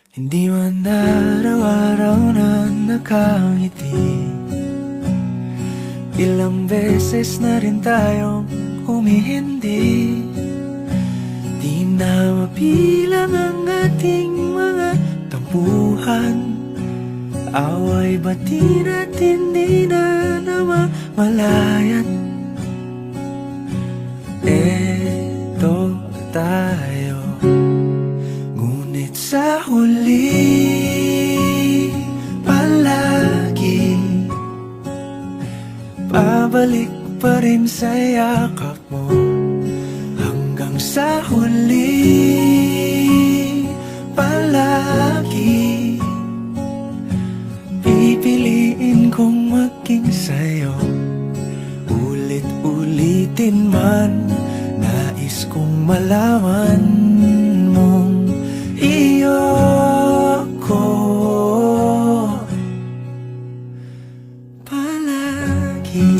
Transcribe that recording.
Hindi man araw-araw na nakangiti. Ilang beses na rin tayong humihindi. Di na mabilang ang ating mga tampuhan. Away bati natin di na namamalayan. Eto tayo, ngunit sa huli palagi pabalik pa rin sa yakap mo. Hanggang sa huli palagi pipiliin kong maging sa'yo. Ulit-ulitin man, nais kong malaman mong iyo ko palagi.